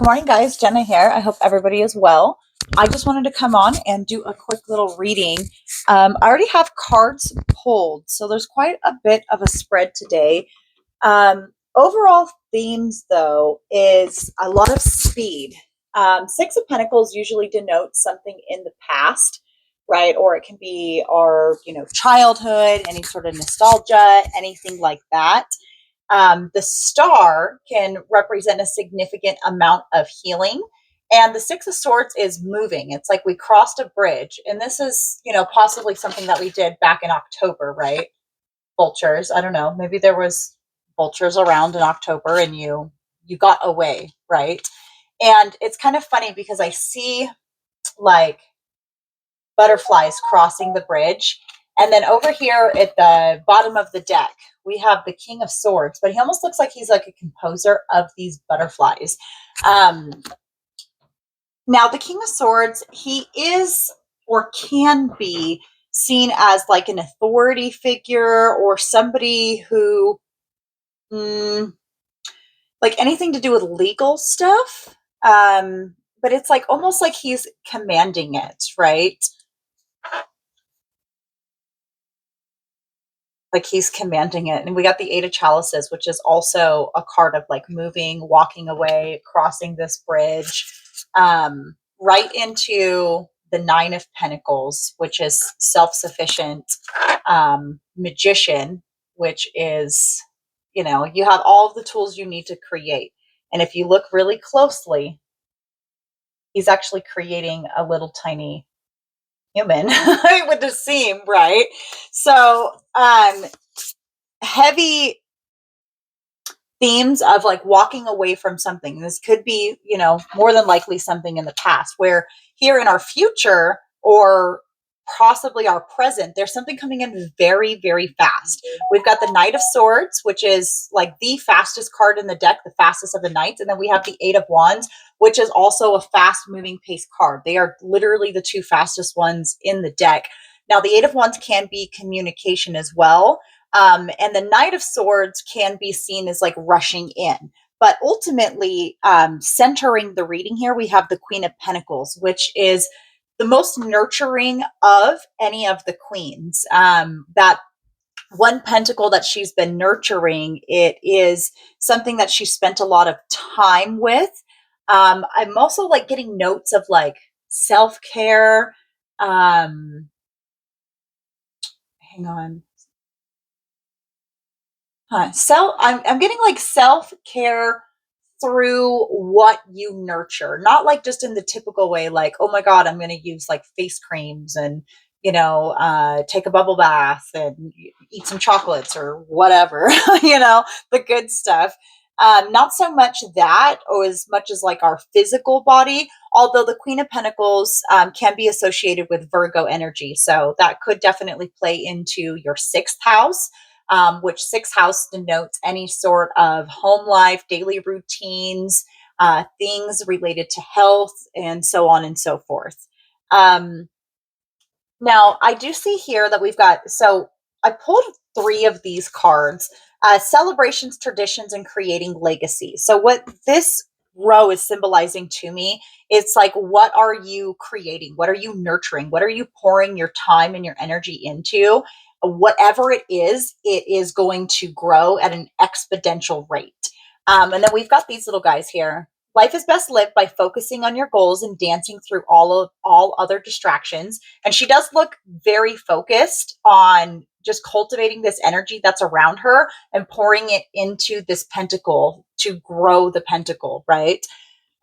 Good morning, guys. Jenna here. I hope everybody is well. I just wanted to come on and do a quick little reading. I already have cards pulled, so there's quite a bit of a spread today. Overall themes, though, is a lot of speed. Six of Pentacles usually denotes something in the past, right? Or it can be our, childhood, any sort of nostalgia, anything like that. The star can represent a significant amount of healing. And the Six of Swords is moving. It's like we crossed a bridge. And this is, possibly something that we did back in October, right? Vultures. I don't know. Maybe there was vultures around in October and you got away, right? And it's kind of funny because I see like butterflies crossing the bridge. And then over here at the bottom of the deck, we have the King of Swords, but he almost looks like he's like a composer of these butterflies. Now, the King of Swords, he is or can be seen as like an authority figure or somebody who, like anything to do with legal stuff. But it's like almost like he's commanding it, right? Like he's commanding it. And we got the Eight of Chalices, which is also a card of like moving, walking away, crossing this bridge, right into the Nine of Pentacles, which is self-sufficient, magician, which is, you have all of the tools you need to create. And if you look really closely, he's actually creating a little tiny human. It would seem, right? So heavy themes of like walking away from something. This could be, more than likely something in the past, where here in our future or possibly our present, there's something coming in very, very fast. We've got the Knight of Swords, which is like the fastest card in the deck, the fastest of the knights. And then we have the Eight of Wands, which is also a fast moving pace card. They are literally the two fastest ones in the deck. Now, the Eight of Wands can be communication as well. And the Knight of Swords can be seen as like rushing in. But ultimately, centering the reading here, we have the Queen of Pentacles, which is the most nurturing of any of the queens. That one pentacle that she's been nurturing, it is something that she spent a lot of time with. I'm also like getting notes of like self-care. Hang on. I'm getting like self-care through what you nurture, not like just in the typical way, like, oh my God, I'm going to use like face creams and, take a bubble bath and eat some chocolates or whatever, the good stuff. Not so much that, or as much as like our physical body, although the Queen of Pentacles can be associated with Virgo energy. So that could definitely play into your sixth house. Which sixth house denotes any sort of home life, daily routines, things related to health, and so on and so forth. Now, I do see here that we've got, so I pulled three of these cards, celebrations, traditions, and creating legacy. So what this row is symbolizing to me, it's like, what are you creating? What are you nurturing? What are you pouring your time and your energy into? Whatever it is going to grow at an exponential rate. And then we've got these little guys here. Life is best lived by focusing on your goals and dancing through all other distractions. And she does look very focused on just cultivating this energy that's around her and pouring it into this pentacle to grow the pentacle, right?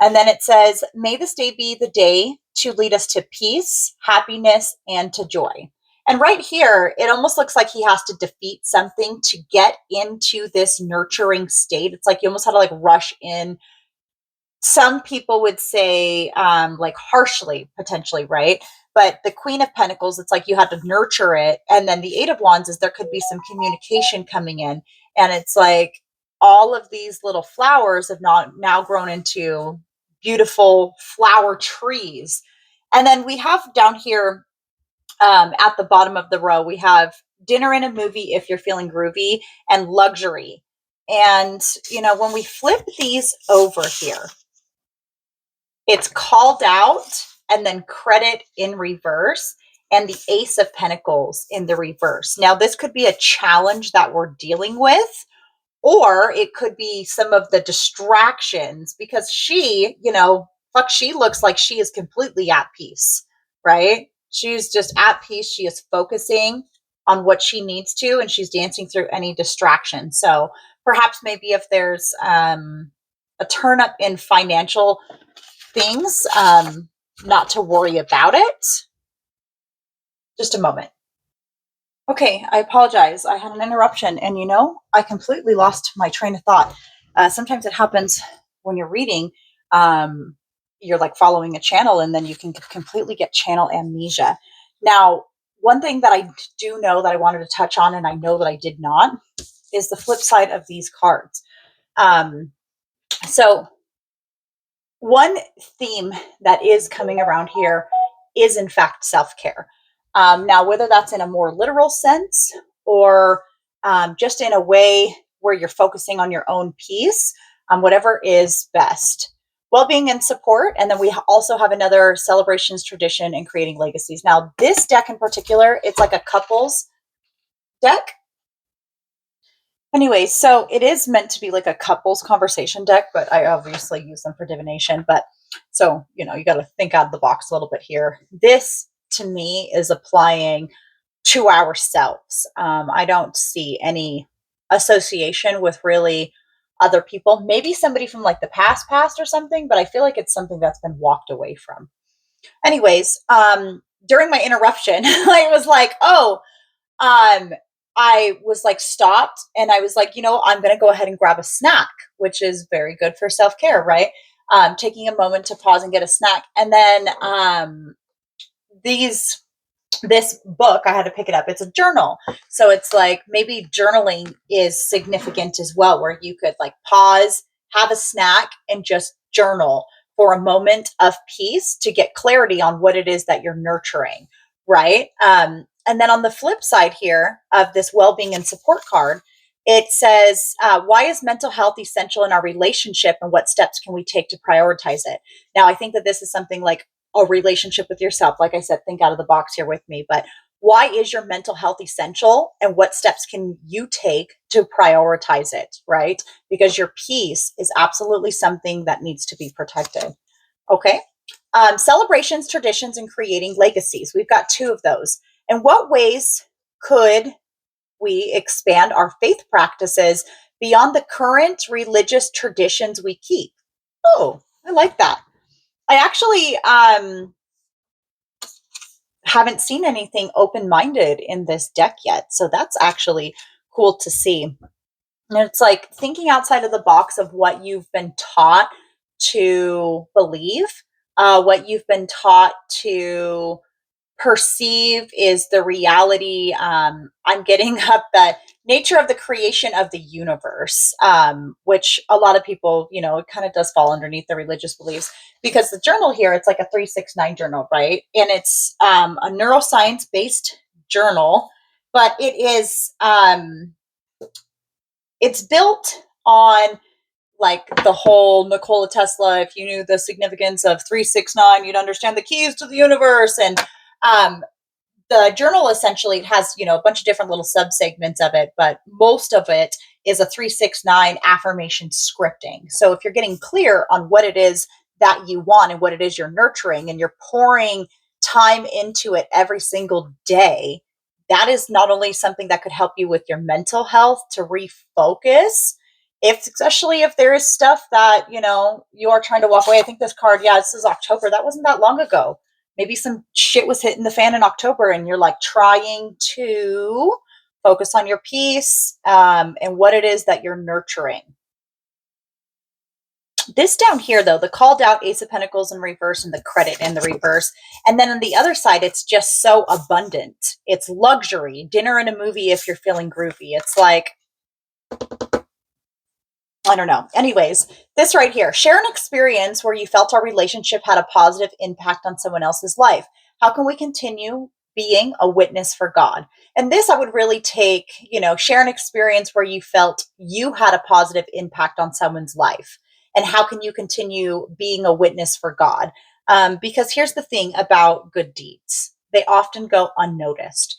And then it says, may this day be the day to lead us to peace, happiness, and to joy. And right here, it almost looks like he has to defeat something to get into this nurturing state. It's like you almost had to like rush in. Some people would say like harshly, potentially, right? But the Queen of Pentacles, it's like you had to nurture it. And then the Eight of Wands is there could be some communication coming in. And it's like all of these little flowers have now grown into beautiful flower trees. And then we have down here at the bottom of the row, we have dinner and a movie if you're feeling groovy, and luxury. And, when we flip these over here, It's called out and then credit in reverse, and the Ace of Pentacles in the reverse. Now, this could be a challenge that we're dealing with, or it could be some of the distractions because she, she looks like she is completely at peace, right? She's just at peace. She is focusing on what she needs to, and she's dancing through any distraction. So perhaps maybe if there's a turn up in financial things, not to worry about it. Just a moment. Okay, I apologize. I had an interruption, and I completely lost my train of thought. Sometimes it happens when you're reading. You're like following a channel, and then you can completely get channel amnesia. Now, one thing that I do know that I wanted to touch on, and I know that I did not, is the flip side of these cards. So, one theme that is coming around here is, in fact, self-care. Now, whether that's in a more literal sense or just in a way where you're focusing on your own peace, whatever is best. Well-being and support. And then we also have another celebrations, tradition, and creating legacies. Now, this deck in particular, it's like a couples deck. Anyway, so it is meant to be like a couples conversation deck, but I obviously use them for divination. But so, you got to think out of the box a little bit here. This to me is applying to ourselves. I don't see any association with really other people. Maybe somebody from like the past or something, but I feel like it's something that's been walked away from. Anyways, during my interruption, I was like, I was like stopped and I was like, I'm going to go ahead and grab a snack, which is very good for self-care, right? Taking a moment to pause and get a snack. And then this book, I had to pick it up. It's a journal. So it's like maybe journaling is significant as well, where you could like pause, have a snack, and just journal for a moment of peace to get clarity on what it is that you're nurturing, right? And then on the flip side here of this well-being and support card, it says, why is mental health essential in our relationship and what steps can we take to prioritize it? Now, I think that this is something like a relationship with yourself. Like I said, think out of the box here with me. But why is your mental health essential and what steps can you take to prioritize it, right? Because your peace is absolutely something that needs to be protected. Okay. Celebrations, traditions, and creating legacies. We've got two of those. In what ways could we expand our faith practices beyond the current religious traditions we keep? Oh, I like that. I actually haven't seen anything open-minded in this deck yet, so that's actually cool to see. And it's like thinking outside of the box of what you've been taught to believe, what you've been taught to perceive is the reality. I'm getting up that nature of the creation of the universe, which a lot of people, it kind of does fall underneath the religious beliefs, because the journal here, it's like a 369 journal, right? And it's a neuroscience based journal, but it's built on like the whole Nikola Tesla. If you knew the significance of 369, you'd understand the keys to the universe. And the journal essentially, it has, a bunch of different little subsegments of it, but most of it is a 369 affirmation scripting. So if you're getting clear on what it is that you want and what it is you're nurturing, and you're pouring time into it every single day, that is not only something that could help you with your mental health to refocus, especially if there is stuff that, you are trying to walk away. I think this card, this is October. That wasn't that long ago. Maybe some shit was hitting the fan in October and you're like trying to focus on your peace and what it is that you're nurturing. This down here, though, the called out Ace of Pentacles in reverse and the credit in the reverse. And then on the other side, it's just so abundant. It's luxury, dinner and a movie if you're feeling groovy. It's like, I don't know. Anyways, this right here, share an experience where you felt our relationship had a positive impact on someone else's life. How can we continue being a witness for God? And this I would really take, share an experience where you felt you had a positive impact on someone's life. and how can you continue being a witness for God? Because here's the thing about good deeds, they often go unnoticed.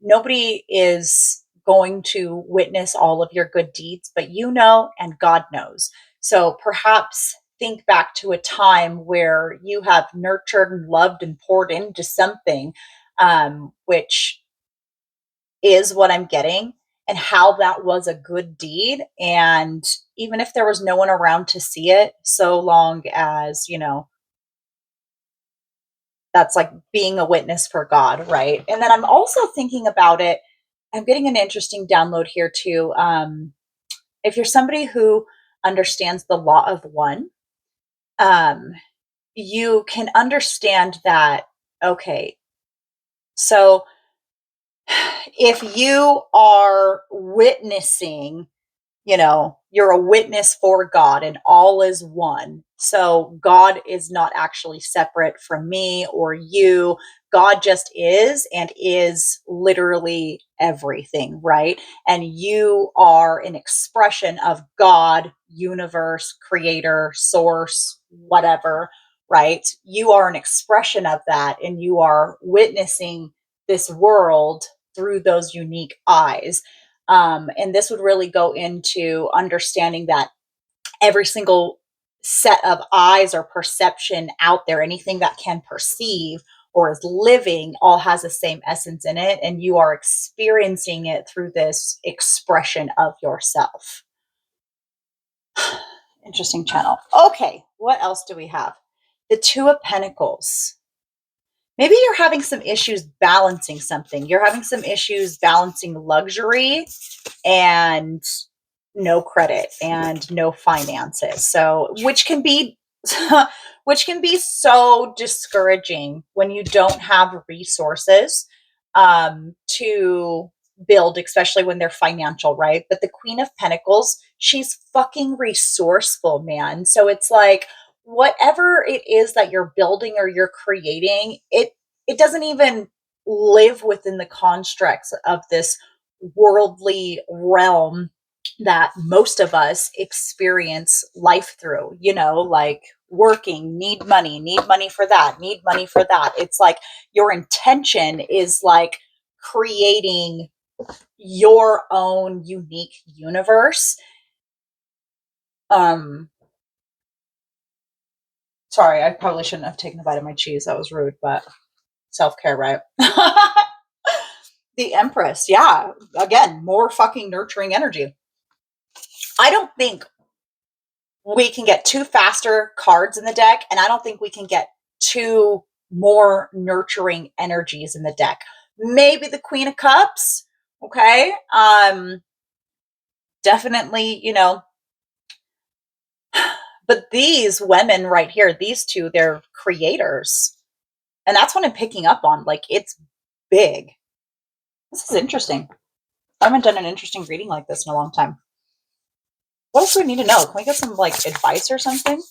Nobody is going to witness all of your good deeds, but you know, and God knows. So perhaps think back to a time where you have nurtured and loved and poured into something, which is what I'm getting, and how that was a good deed. And even if there was no one around to see it, so long as, that's like being a witness for God, right? And then I'm also thinking about it. I'm getting an interesting download here too. If you're somebody who understands the law of one, um, you can understand that, okay, so if you are witnessing, you're a witness for God and all is one. So God is not actually separate from me or you. God just is, and is literally everything, right? And you are an expression of God, universe, creator, source, whatever, right? You are an expression of that, and you are witnessing this world through those unique eyes. And this would really go into understanding that every single set of eyes or perception out there, anything that can perceive or is living, all has the same essence in it. And you are experiencing it through this expression of yourself. Interesting channel. Okay, what else do we have? The Two of Pentacles. Maybe you're having some issues balancing something. You're having some issues balancing luxury and no credit and no finances. So, which can be which can be so discouraging when you don't have resources to build, especially when they're financial, right? But the Queen of Pentacles, she's fucking resourceful, man. So it's like whatever it is that you're building or you're creating, it doesn't even live within the constructs of this worldly realm that most of us experience life through, like working, need money for that, need money for that. It's like your intention is like creating your own unique universe. Um, Sorry, I probably shouldn't have taken a bite of my cheese. That was rude, but self-care, right? The Empress, yeah. Again, more fucking nurturing energy. I don't think we can get two faster cards in the deck, and I don't think we can get two more nurturing energies in the deck. Maybe the Queen of Cups, okay? Definitely, but these women right here, these two, they're creators. And that's what I'm picking up on. Like, it's big. This is interesting. I haven't done an interesting reading like this in a long time. What else do we need to know? Can we get some like advice or something?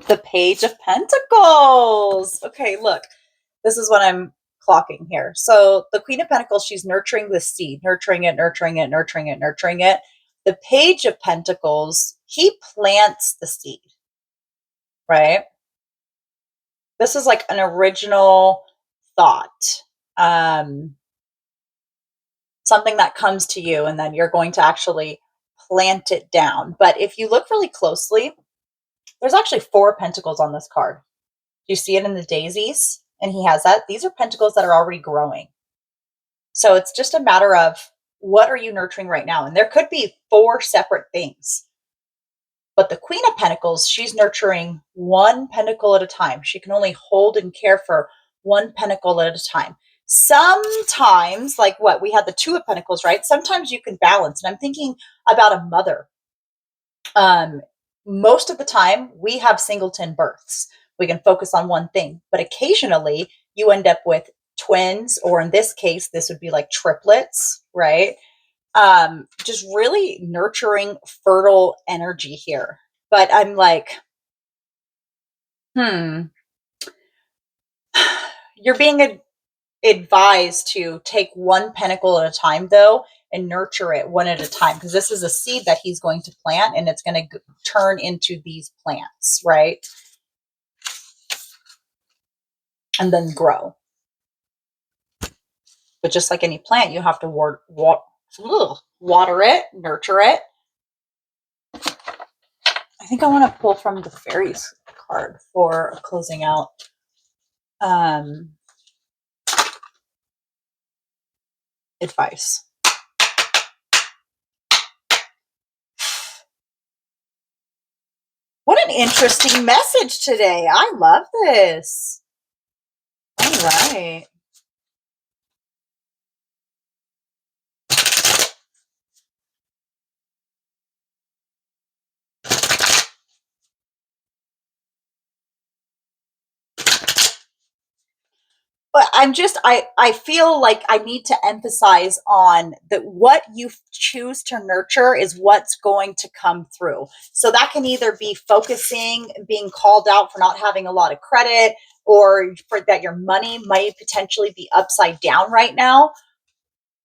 The Page of Pentacles. Okay, look, this is what I'm clocking here. So the Queen of Pentacles, she's nurturing the seed, nurturing it, nurturing it, nurturing it, nurturing it. The Page of Pentacles, he plants the seed, right? This is like an original thought. Something that comes to you, and then you're going to actually plant it down. But if you look really closely, there's actually 4 pentacles on this card. Do you see it in the daisies? And he has that. These are pentacles that are already growing. So it's just a matter of what are you nurturing right now? And there could be 4 separate things. But the Queen of Pentacles, she's nurturing one pentacle at a time. She can only hold and care for one pentacle at a time. Sometimes, like what we had the Two of Pentacles, right? Sometimes you can balance. And I'm thinking about a mother. Most of the time, we have singleton births. We can focus on one thing, but occasionally you end up with twins, or in this case, this would be like triplets, right? Just really nurturing fertile energy here. But I'm like, you're being advised to take one pentacle at a time, though, and nurture it one at a time, because this is a seed that he's going to plant and it's going to turn into these plants, right? And then grow. But just like any plant, you have to water it, nurture it. I think I want to pull from the fairies card for closing out. Advice. What an interesting message today. I love this. All right. But I feel like I need to emphasize on that what you choose to nurture is what's going to come through. So that can either be focusing, being called out for not having a lot of credit, or for that your money might potentially be upside down right now.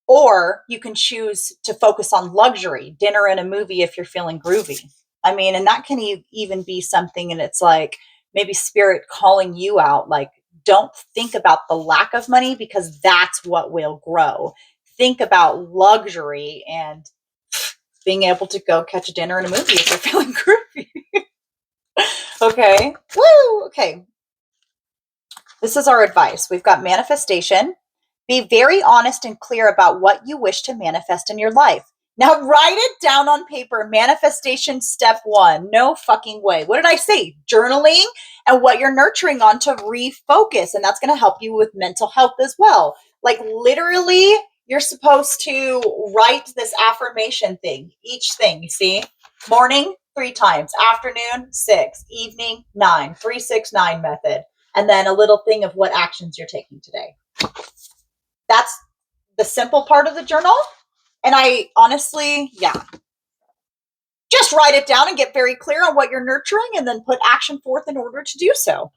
Or you can choose to focus on luxury, dinner and a movie if you're feeling groovy. I mean, and that can even be something, and it's like maybe spirit calling you out, like, don't think about the lack of money because that's what will grow. Think about luxury and being able to go catch a dinner and a movie if you're feeling groovy. Okay. Woo. Okay. This is our advice. We've got manifestation. Be very honest and clear about what you wish to manifest in your life. Now write it down on paper. Manifestation step 1. No fucking way. What did I say? Journaling and what you're nurturing on to refocus. And that's going to help you with mental health as well. Like literally, you're supposed to write this affirmation thing. Each thing, you see? Morning, 3 times. Afternoon, 6. Evening, 9. 3-6-9 method. And then a little thing of what actions you're taking today. That's the simple part of the journal. And I honestly, just write it down and get very clear on what you're nurturing and then put action forth in order to do so.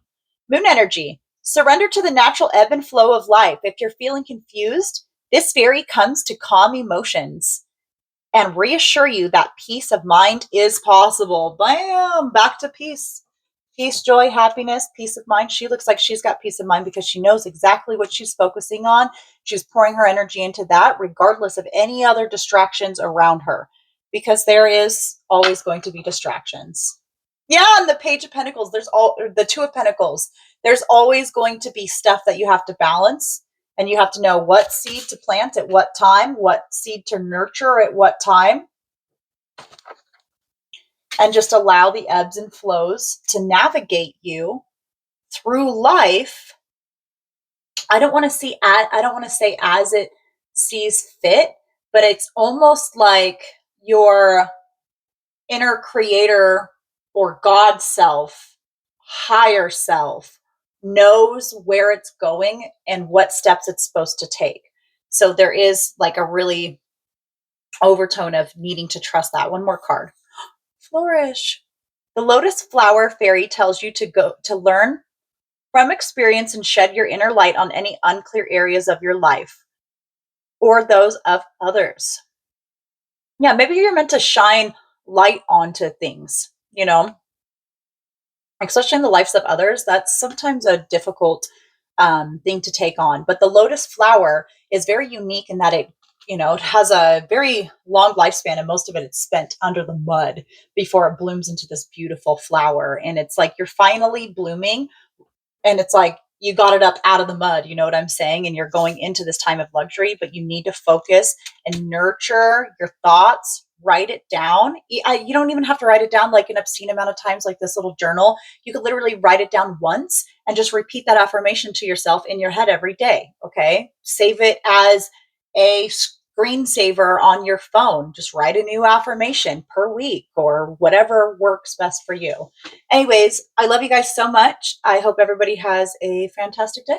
Moon energy. Surrender to the natural ebb and flow of life. If you're feeling confused, this fairy comes to calm emotions and reassure you that peace of mind is possible. Bam! Back to peace. Peace, joy, happiness, peace of mind. She looks like she's got peace of mind because she knows exactly what she's focusing on. She's pouring her energy into that, regardless of any other distractions around her, because there is always going to be distractions. Yeah, and the Page of Pentacles, the Two of Pentacles. There's always going to be stuff that you have to balance, and you have to know what seed to plant at what time, what seed to nurture at what time. And just allow the ebbs and flows to navigate you through life. I don't want to say as it sees fit, but it's almost like your inner creator or God self, higher self, knows where it's going and what steps it's supposed to take. So there is like a really overtone of needing to trust that. One more card. Flourish. The lotus flower fairy tells you to learn from experience and shed your inner light on any unclear areas of your life or those of others. Yeah, maybe you're meant to shine light onto things, especially in the lives of others. That's sometimes a difficult thing to take on. But the lotus flower is very unique in that it has a very long lifespan, and most of it's spent under the mud before it blooms into this beautiful flower. And it's like you're finally blooming, and it's like you got it up out of the mud, you know what I'm saying? And you're going into this time of luxury, but you need to focus and nurture your thoughts. Write it down. You don't even have to write it down like an obscene amount of times, like this little journal. You could literally write it down once and just repeat that affirmation to yourself in your head every day. Okay. Save it as a screensaver on your phone. Just write a new affirmation per week or whatever works best for you. Anyways, I love you guys so much. I hope everybody has a fantastic day.